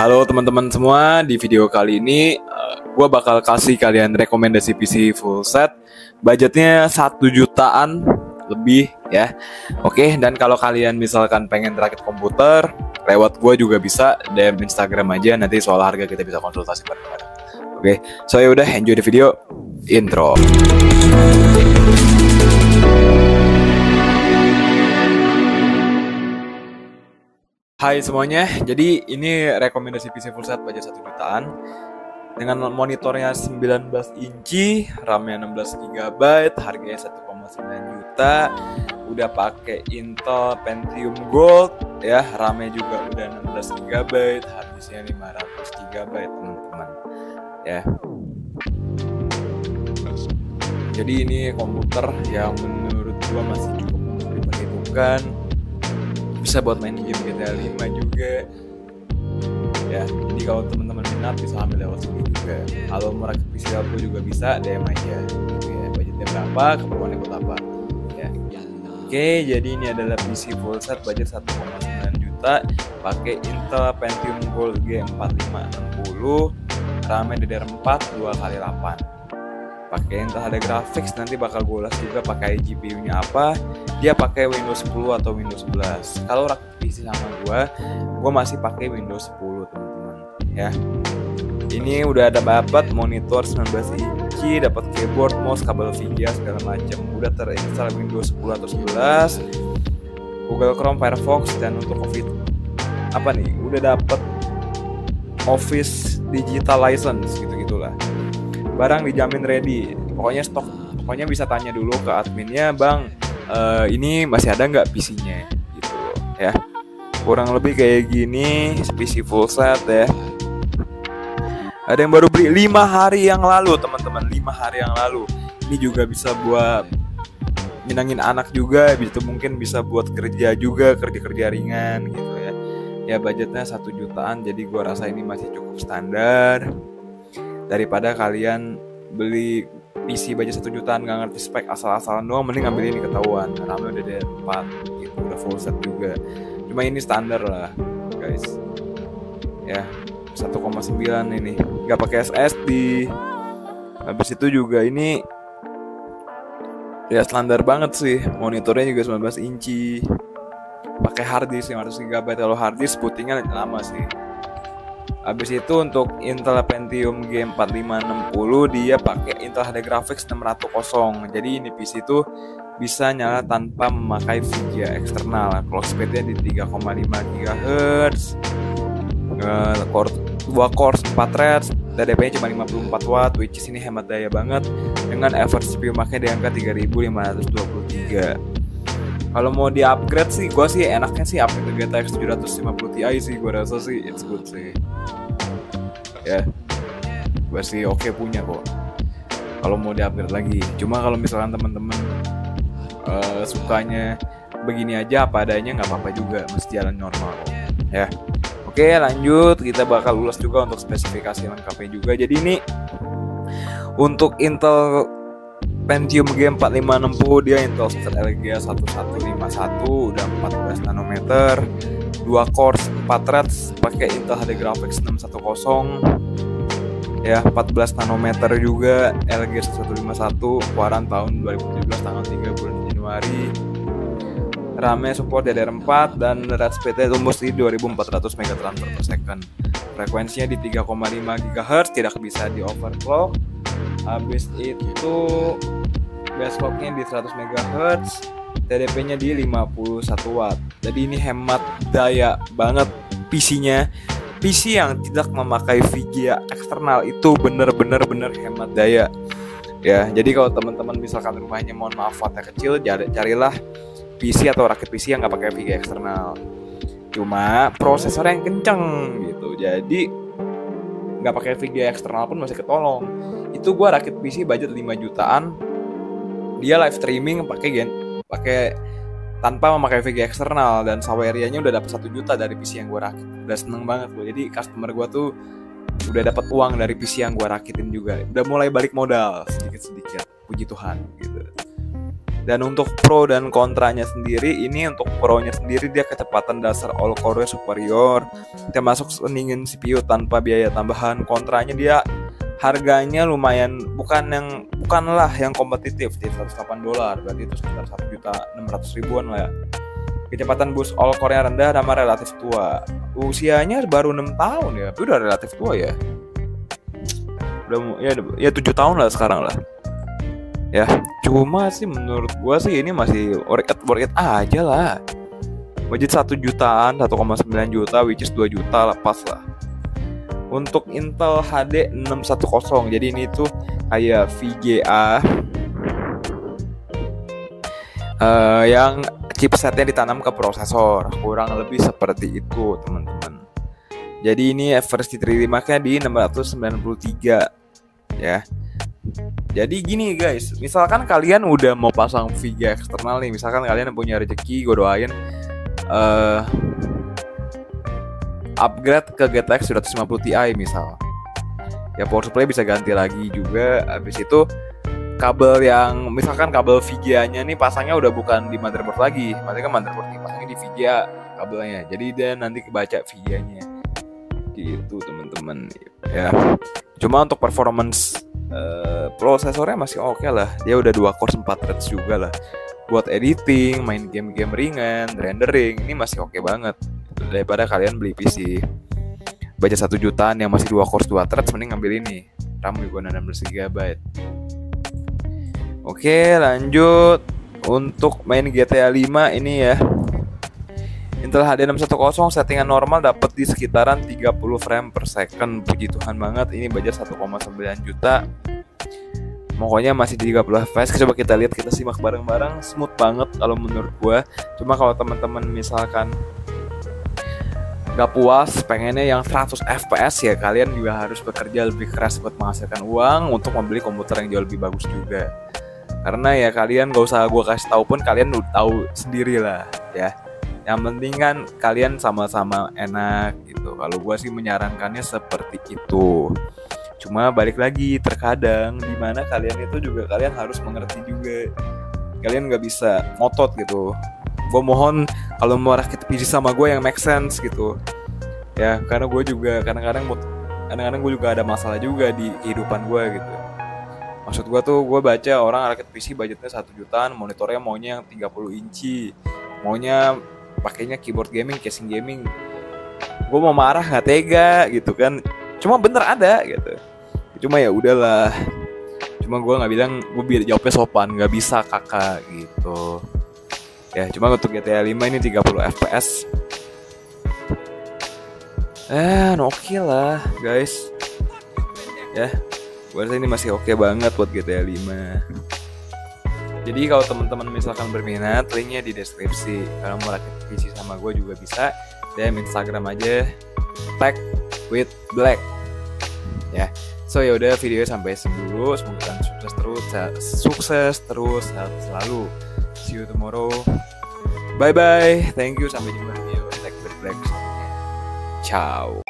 Halo teman-teman semua, di video kali ini gue bakal kasih kalian rekomendasi PC full set. Budgetnya 1 jutaan lebih ya. Oke, dan kalau kalian misalkan pengen rakit komputer, lewat gue juga bisa, DM Instagram aja, nanti soal harga kita bisa konsultasi bareng-bareng. Oke, so ya udah, enjoy the video. Intro. Hai semuanya, jadi ini rekomendasi PC full set budget 1 jutaan dengan monitornya 19 inci, RAM-nya 16 GB, harganya 1,9 juta, udah pakai Intel Pentium Gold ya, RAM-nya juga udah 16 GB, harddisknya 500 GB teman-teman ya. Jadi ini komputer yang menurut gua masih cukup diperhitungkan, bisa buat main game GTA 5 juga ya. Jadi kalau teman-teman minat bisa ambil lewat sini juga. Kalau mau rakit PC aku juga bisa, DM aja gitu ya. Budgetnya berapa, keperluannya buat apa ya. Oke, jadi ini adalah PC full set budget 1,9 juta, pakai Intel Pentium Gold G4560, RAM-nya DDR4 2x8. Pakai Intel HD Graphics, nanti bakal gue ulas juga pakai GPU-nya apa. Dia pakai Windows 10 atau Windows 11. Kalau rakit PC sama gue masih pakai Windows 10 teman-teman ya. Ini udah ada dapat monitor 19 inci, dapat keyboard, mouse, kabel VGA segala macam. Udah terinstall Windows 10 atau 11, Google Chrome, Firefox, dan untuk udah dapat Office Digital License gitu-gitulah. Barang dijamin ready. Pokoknya bisa tanya dulu ke adminnya, Bang, ini masih ada nggak PC-nya gitu ya. Kurang lebih kayak gini PC full set ya. Ada yang baru beli 5 hari yang lalu teman-teman, 5 hari yang lalu. Ini juga bisa buat nyenangin anak juga, mungkin bisa buat kerja juga, kerja ringan gitu ya. Ya budgetnya 1 jutaan, jadi gua rasa ini masih cukup standar. Daripada kalian beli PC budget 1 jutaan gak ngerti spek, asal-asalan doang, mending ambil ini ketahuan. RAM-nya udah DDR4 gitu, udah full set juga. Cuma ini standar lah guys ya, 1,9 ini, gak pakai SSD. Habis itu juga ini ya standar banget sih, monitornya juga 19 inci, pakai harddisk 500 GB. Kalau harddisk bootingnya lama sih. Habis itu untuk Intel Pentium G4560, dia pakai Intel HD Graphics 600. Jadi ini PC itu bisa nyala tanpa memakai VGA eksternal. Clock speed-nya di 3,5 GHz, 2 core 4 threads, TDP-nya cuma 54 watt, which is ini hemat daya banget, dengan average CPU makanya di angka 3523. Kalau mau di upgrade sih, gue sih enaknya sih upgrade ke GTX 750 Ti sih, gue rasa sih it's good sih ya. Gue sih oke punya kok kalau mau di upgrade lagi. Cuma kalau misalkan teman-teman sukanya begini aja apa adanya, nggak apa-apa juga, mesti jalan normal kok ya. Oke, lanjut, kita bakal ulas juga untuk spesifikasi lengkapnya juga. Jadi ini untuk Intel Pentium G4560, dia Intel Center LGA 1151, udah 14 nanometer, 2 core 4 threads, pakai Intel HD Graphics 610 ya, 14 nanometer juga, LGA 1151, keluaran tahun 2017 tanggal 3 bulan Januari. RAM-nya support DDR4 dan rate speed-nya tembus di 2400 MT/s. Frekuensinya di 3,5 GHz, tidak bisa di overclock. Habis itu base clock-nya di 100 MHz, TDP-nya di 51 watt. Jadi ini hemat daya banget PC-nya. PC yang tidak memakai VGA eksternal itu bener-bener hemat daya ya. Jadi kalau teman-teman misalkan rumahnya mohon maaf wattnya kecil, carilah PC atau rakit PC yang nggak pakai VGA eksternal. Cuma prosesor yang kenceng gitu, jadi nggak pakai VGA eksternal pun masih ketolong. Itu gua rakit PC budget 5 jutaan, dia live streaming pakai tanpa memakai VGA eksternal, dan Saweria-nya udah dapat 1 juta dari PC yang gua rakit. Udah seneng banget gua. Jadi customer gua tuh udah dapat uang dari PC yang gua rakitin juga. Udah mulai balik modal sedikit-sedikit, puji Tuhan gitu. Dan untuk pro dan kontranya sendiri, ini untuk pro-nya sendiri dia kecepatan dasar all core superior, termasuk seningan CPU tanpa biaya tambahan. Kontranya dia harganya lumayan bukanlah yang kompetitif di $108, berarti itu sekitar 1.600.000-an lah ya. Kecepatan boost all core-nya rendah dan relatif tua. Usianya baru 6 tahun ya, tapi udah relatif tua ya. Udah ya 7 tahun lah sekarang lah. Ya, cuma sih menurut gua sih ini masih worth it aja lah. Budget 1 jutaan, 1,9 juta, which is 2 juta lepas lah. Untuk Intel HD 610, jadi ini tuh kayak VGA yang chipsetnya ditanam ke prosesor, kurang lebih seperti itu teman-teman. Jadi ini versi 3D-nya di 693 ya. Jadi gini guys, misalkan kalian udah mau pasang VGA eksternal nih, misalkan kalian punya rezeki, gue doain upgrade ke GTX 950 Ti misal. Ya power supply bisa ganti lagi juga. Habis itu kabel yang misalkan kabel VGA-nya nih pasangnya udah bukan di motherboard lagi, maksudnya kan motherboard nih pasangnya di VGA kabelnya. Jadi dia nanti kebaca VGA-nya. Gitu teman-teman ya. Cuma untuk performance prosesornya masih oke lah. Dia udah 2 core 4 threads juga lah. Buat editing, main game-game ringan, rendering, ini masih oke banget. Daripada kalian beli PC baca 1 jutaan yang masih 2 core 2 threads, mending ngambil ini. RAM juga 16 GB. Oke, lanjut. Untuk main GTA 5 ini ya, Intel HD 610 settingan normal dapat di sekitaran 30 frame per second. Puji Tuhan banget, ini budget 1,9 juta. Pokoknya masih di 30 fps. Coba kita lihat, kita simak bareng-bareng. Smooth banget kalau menurut gue. Cuma kalau teman-teman misalkan gak puas, pengennya yang 100 fps ya, kalian juga harus bekerja lebih keras buat menghasilkan uang untuk membeli komputer yang jauh lebih bagus juga. Karena ya kalian gak usah gue kasih tahu pun, kalian udah tahu sendiri lah ya. Yang penting kan kalian sama-sama enak gitu. Kalau gue sih menyarankannya seperti itu. Cuma balik lagi, terkadang dimana kalian itu juga kalian harus mengerti juga. Kalian gak bisa ngotot gitu. Gue mohon kalau mau rakit PC sama gue yang make sense gitu. Ya karena gue juga kadang-kadang gue juga ada masalah juga di kehidupan gue gitu. Maksud gue tuh, gue baca orang rakit PC budgetnya 1 jutaan, monitornya maunya yang 30 inci, maunya pakainya keyboard gaming, casing gaming. Gue mau marah nggak tega gitu kan. Cuma bener ada gitu. Cuma ya udahlah. Cuma gue nggak bilang, gue biar jawabnya sopan, nggak bisa kakak gitu. Ya cuma untuk GTA 5 ini 30 fps. Oke lah guys. Ya, gue rasa ini masih oke banget buat GTA 5. Jadi kalau teman-teman misalkan berminat, linknya di deskripsi. Kalau mau rakit PC sama gue juga bisa. DM Instagram aja, tag with black. Ya, so ya udah, video sampai sini dulu. Semoga kalian sukses terus, sehat selalu. See you tomorrow. Bye bye. Thank you. Sampai jumpa di video tag with black. Ciao.